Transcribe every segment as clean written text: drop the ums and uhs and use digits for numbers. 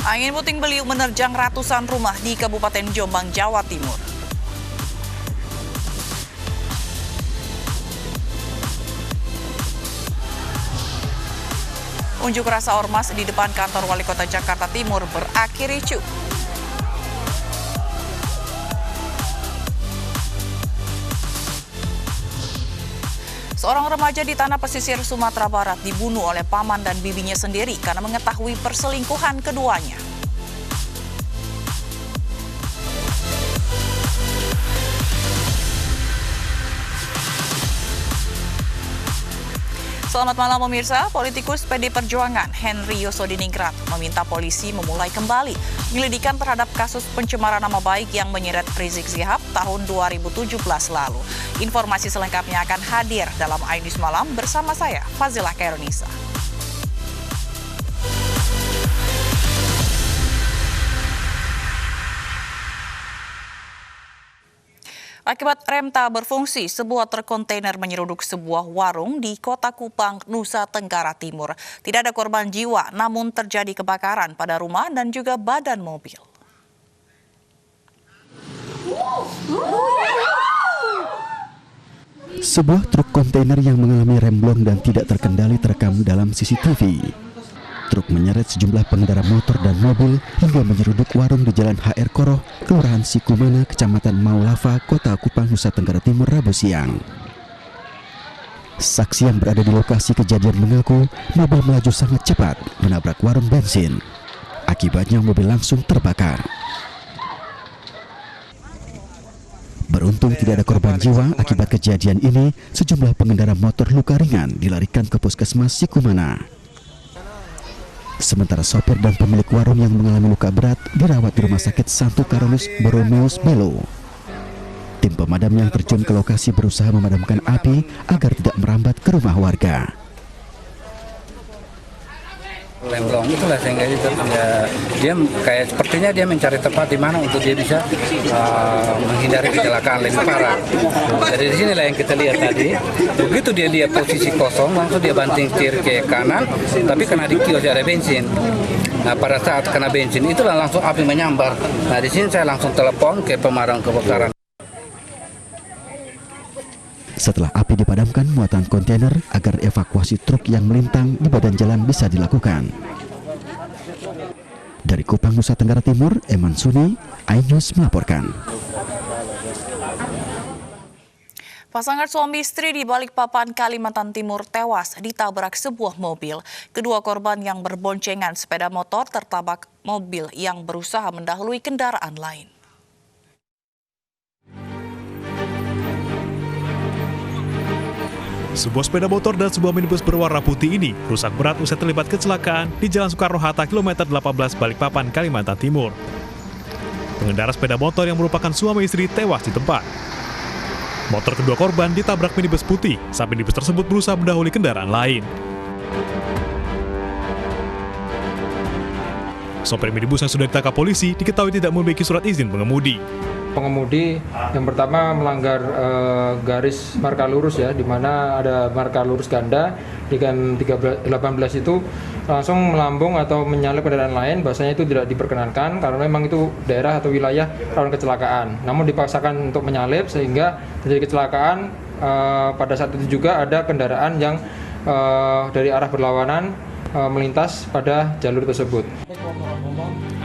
Angin puting beliung menerjang ratusan rumah di Kabupaten Jombang, Jawa Timur. Unjuk rasa ormas di depan kantor Wali Kota Jakarta Timur berakhir ricuh. Seorang remaja di tanah pesisir Sumatera Barat dibunuh oleh paman dan bibinya sendiri karena mengetahui perselingkuhan keduanya. Selamat malam pemirsa, politikus PD Perjuangan Henry Yosodiningrat meminta polisi memulai kembali penyelidikan terhadap kasus pencemaran nama baik yang menyeret Rizik Syihab tahun 2017 lalu. Informasi selengkapnya akan hadir dalam iNews Malam bersama saya, Fazilah Khairunisa. Akibat rem tak berfungsi, sebuah truk kontainer menyeruduk sebuah warung di Kota Kupang, Nusa Tenggara Timur. Tidak ada korban jiwa, namun terjadi kebakaran pada rumah dan juga badan mobil. Sebuah truk kontainer yang mengalami remblong dan tidak terkendali terekam dalam CCTV. Truk menyeret sejumlah pengendara motor dan mobil hingga menyeruduk warung di Jalan HR Koroh, Kelurahan Sikumana, Kecamatan Maulava, Kota Kupang, Nusa Tenggara Timur, Rabu siang. Saksi yang berada di lokasi kejadian mengaku mobil melaju sangat cepat menabrak warung bensin. Akibatnya mobil langsung terbakar. Beruntung tidak ada korban jiwa akibat kejadian ini. Sejumlah pengendara motor luka ringan dilarikan ke Puskesmas Sikumana. Sementara sopir dan pemilik warung yang mengalami luka berat dirawat di Rumah Sakit Santo Karolus Borromeus Belo. Tim pemadam yang terjun ke lokasi berusaha memadamkan api agar tidak merambat ke rumah warga. Lemblong itulah sehingga dia kayak sepertinya dia mencari tempat di mana untuk dia bisa menghindari kecelakaan lebih parah. Jadi di sinilah yang kita lihat tadi. Begitu dia lihat posisi kosong, langsung dia banting setir ke kanan, tapi karena di kios ada bensin. Nah pada saat kena bensin itulah langsung api menyambar. Nah di sini saya langsung telepon ke pemadam kebakaran. Setelah api dipadamkan, muatan kontainer agar evakuasi truk yang melintang di badan jalan bisa dilakukan. Dari Kupang, Nusa Tenggara Timur, Eman Suni, iNews melaporkan. Pasangan suami istri di Balikpapan, Kalimantan Timur tewas ditabrak sebuah mobil. Kedua korban yang berboncengan sepeda motor tertabrak mobil yang berusaha mendahului kendaraan lain. Sebuah sepeda motor dan sebuah minibus berwarna putih ini rusak berat usai terlibat kecelakaan di Jalan Soekarno-Hatta kilometer 18 Balikpapan, Kalimantan Timur. Pengendara sepeda motor yang merupakan suami istri tewas di tempat. Motor kedua korban ditabrak minibus putih saat minibus tersebut berusaha mendahului kendaraan lain. Sopir minibus yang sudah ditangkap polisi diketahui tidak memiliki surat izin mengemudi. Pengemudi yang pertama melanggar garis marka lurus ya, di mana ada marka lurus ganda dengan 18 itu langsung melambung atau menyalip kendaraan lain, bahasanya itu tidak diperkenankan karena memang itu daerah atau wilayah rawan kecelakaan. Namun dipaksakan untuk menyalip sehingga terjadi kecelakaan. Pada saat itu juga ada kendaraan yang dari arah berlawanan melintas pada jalur tersebut.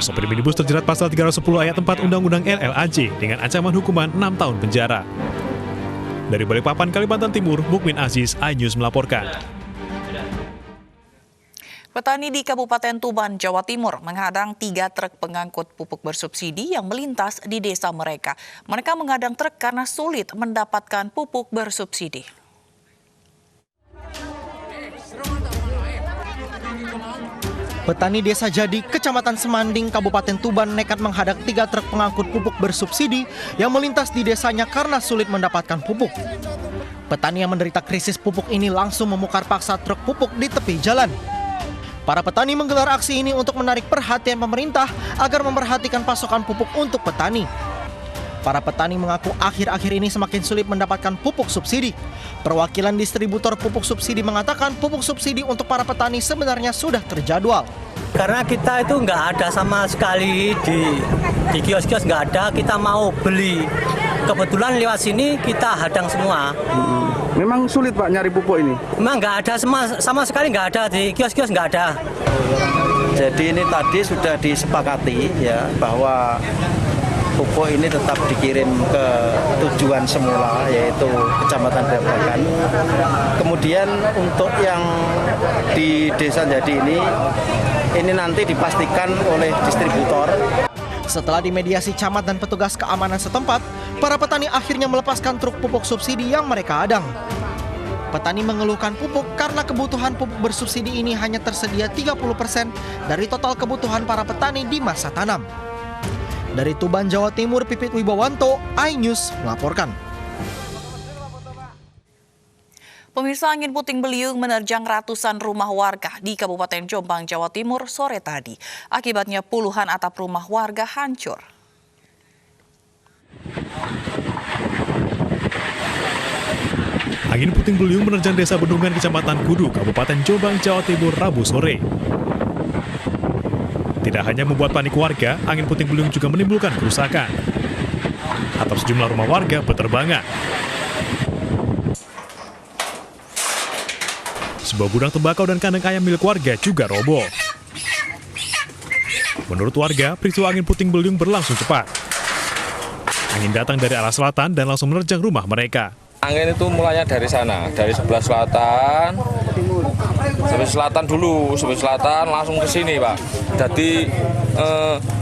Sopir minibus terjerat pasal 310 ayat 4 Undang-Undang LLAJ dengan ancaman hukuman 6 tahun penjara. Dari Balikpapan, Kalimantan Timur, Mukmin Aziz, iNews melaporkan. Petani di Kabupaten Tuban, Jawa Timur menghadang 3 truk pengangkut pupuk bersubsidi yang melintas di desa mereka. Mereka menghadang truk karena sulit mendapatkan pupuk bersubsidi. Petani Desa Jadi, Kecamatan Semanding, Kabupaten Tuban nekat menghadang 3 truk pengangkut pupuk bersubsidi yang melintas di desanya karena sulit mendapatkan pupuk. Petani yang menderita krisis pupuk ini langsung membongkar paksa truk pupuk di tepi jalan. Para petani menggelar aksi ini untuk menarik perhatian pemerintah agar memperhatikan pasokan pupuk untuk petani. Para petani mengaku akhir-akhir ini semakin sulit mendapatkan pupuk subsidi. Perwakilan distributor pupuk subsidi mengatakan pupuk subsidi untuk para petani sebenarnya sudah terjadwal. Karena kita itu nggak ada sama sekali di kios-kios, nggak ada, kita mau beli. Kebetulan lewat sini kita hadang semua. Memang sulit Pak nyari pupuk ini? Memang nggak ada sama sekali, nggak ada di kios-kios, nggak ada. Jadi ini tadi sudah disepakati ya bahwa pupuk ini tetap dikirim ke tujuan semula yaitu Kecamatan Brabakan. Kemudian untuk yang di Desa Jadi ini nanti dipastikan oleh distributor. Setelah dimediasi camat dan petugas keamanan setempat, para petani akhirnya melepaskan truk pupuk subsidi yang mereka hadang. Petani mengeluhkan pupuk karena kebutuhan pupuk bersubsidi ini hanya tersedia 30% dari total kebutuhan para petani di masa tanam. Dari Tuban, Jawa Timur, Pipit Wibawanto, iNews melaporkan. Pemirsa, angin puting beliung menerjang ratusan rumah warga di Kabupaten Jombang, Jawa Timur sore tadi. Akibatnya puluhan atap rumah warga hancur. Angin puting beliung menerjang Desa Bendungan, Kecamatan Kudu, Kabupaten Jombang, Jawa Timur, Rabu sore. Tidak hanya membuat panik warga, angin puting beliung juga menimbulkan kerusakan. Atap sejumlah rumah warga berterbangan. Sebuah gudang tembakau dan kandang ayam milik warga juga roboh. Menurut warga, peristiwa angin puting beliung berlangsung cepat. Angin datang dari arah selatan dan langsung menerjang rumah mereka. Angin itu mulanya dari sana, dari sebelah selatan, sampai selatan dulu, sampai selatan langsung ke sini, Pak. Jadi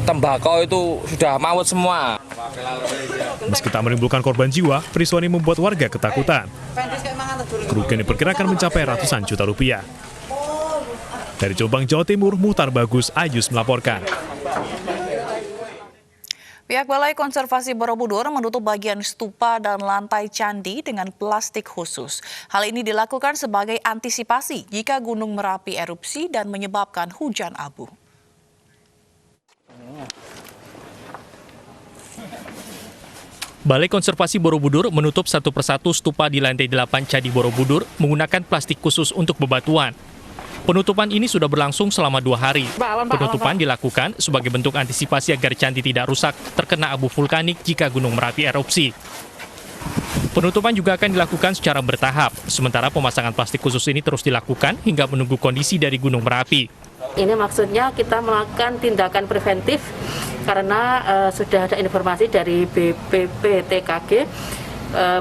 tembakau itu sudah maut semua. Meski tak menimbulkan korban jiwa, peristiwa ini membuat warga ketakutan. Kerugian diperkirakan mencapai ratusan juta rupiah. Dari Jombang, Jawa Timur, Muhtar Bagus, iNews melaporkan. Pihak Balai Konservasi Borobudur menutup bagian stupa dan lantai candi dengan plastik khusus. Hal ini dilakukan sebagai antisipasi jika Gunung Merapi erupsi dan menyebabkan hujan abu. Balai Konservasi Borobudur menutup satu persatu stupa di lantai 8 Candi Borobudur menggunakan plastik khusus untuk bebatuan. Penutupan ini sudah berlangsung selama 2 hari. Penutupan dilakukan sebagai bentuk antisipasi agar candi tidak rusak terkena abu vulkanik jika Gunung Merapi erupsi. Penutupan juga akan dilakukan secara bertahap, sementara pemasangan plastik khusus ini terus dilakukan hingga menunggu kondisi dari Gunung Merapi. Ini maksudnya kita melakukan tindakan preventif karena sudah ada informasi dari BPPTKG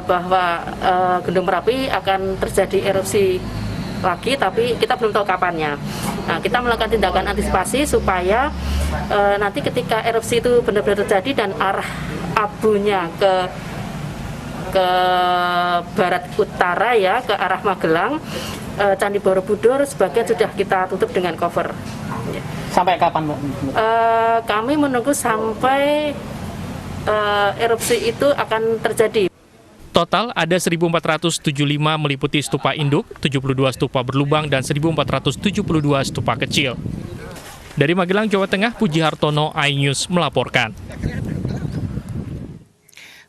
bahwa Gunung Merapi akan terjadi erupsi lagi, tapi kita belum tahu kapannya. Nah, kita melakukan tindakan antisipasi supaya nanti ketika erupsi itu benar-benar terjadi dan arah abunya ke barat utara ya, ke arah Magelang, Candi Borobudur sebagian sudah kita tutup dengan cover. Sampai kapan, Mbak? Kami menunggu sampai erupsi itu akan terjadi. Total ada 1.475 meliputi stupa induk, 72 stupa berlubang, dan 1.472 stupa kecil. Dari Magelang, Jawa Tengah, Puji Hartono, iNews melaporkan.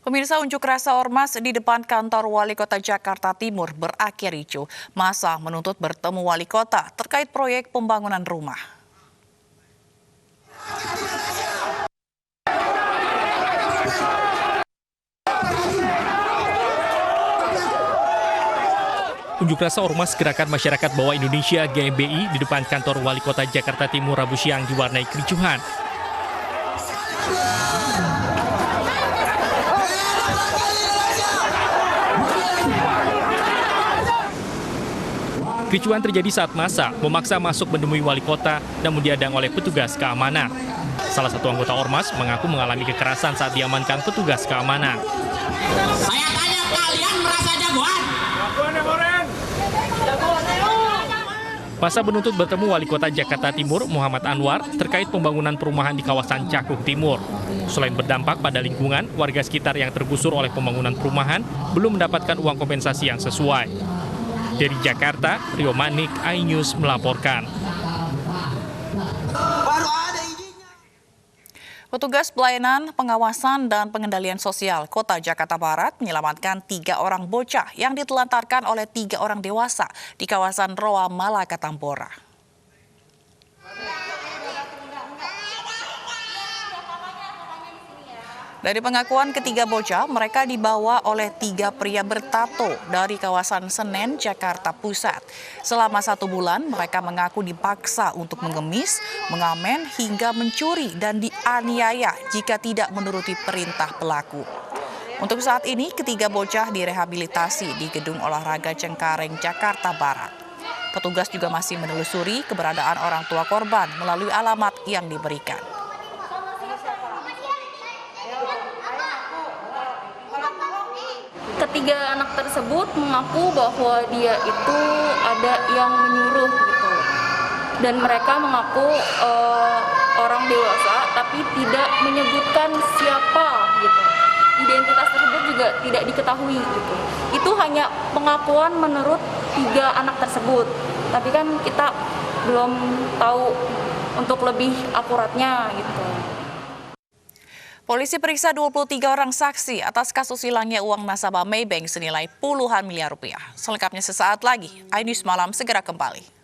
Pemirsa, unjuk rasa ormas di depan kantor Wali Kota Jakarta Timur berakhir ricuh. Massa menuntut bertemu Wali Kota terkait proyek pembangunan rumah. Unjuk rasa Ormas Gerakan Masyarakat Bawah Indonesia GMBI di depan kantor Wali Kota Jakarta Timur Rabu siang diwarnai kericuhan. Kericuhan terjadi saat massa memaksa masuk menemui Wali Kota namun diadang oleh petugas keamanan. Salah satu anggota Ormas mengaku mengalami kekerasan saat diamankan petugas keamanan. Saya tanya, kalian merasa jagoan? Massa menuntut bertemu Wali Kota Jakarta Timur Muhammad Anwar terkait pembangunan perumahan di kawasan Cakung Timur. Selain berdampak pada lingkungan, warga sekitar yang tergusur oleh pembangunan perumahan belum mendapatkan uang kompensasi yang sesuai. Dari Jakarta, Rio Manik, iNews melaporkan. Petugas pelayanan, pengawasan, dan pengendalian sosial Kota Jakarta Barat menyelamatkan 3 orang bocah yang ditelantarkan oleh 3 orang dewasa di kawasan Roa Malaka Tambora. Dari pengakuan ketiga bocah, mereka dibawa oleh 3 pria bertato dari kawasan Senen, Jakarta Pusat. Selama 1 bulan, mereka mengaku dipaksa untuk mengemis, mengamen, hingga mencuri dan dianiaya jika tidak menuruti perintah pelaku. Untuk saat ini, ketiga bocah direhabilitasi di Gedung Olahraga Cengkareng, Jakarta Barat. Petugas juga masih menelusuri keberadaan orang tua korban melalui alamat yang diberikan. Ketiga anak tersebut mengaku bahwa dia itu ada yang menyuruh gitu, dan mereka mengaku orang dewasa tapi tidak menyebutkan siapa gitu. Identitas tersebut juga tidak diketahui gitu. Itu hanya pengakuan menurut 3 anak tersebut, tapi kan kita belum tahu untuk lebih akuratnya gitu. Polisi periksa 23 orang saksi atas kasus hilangnya uang nasabah Maybank senilai puluhan miliar rupiah. Selengkapnya sesaat lagi, iNews Malam segera kembali.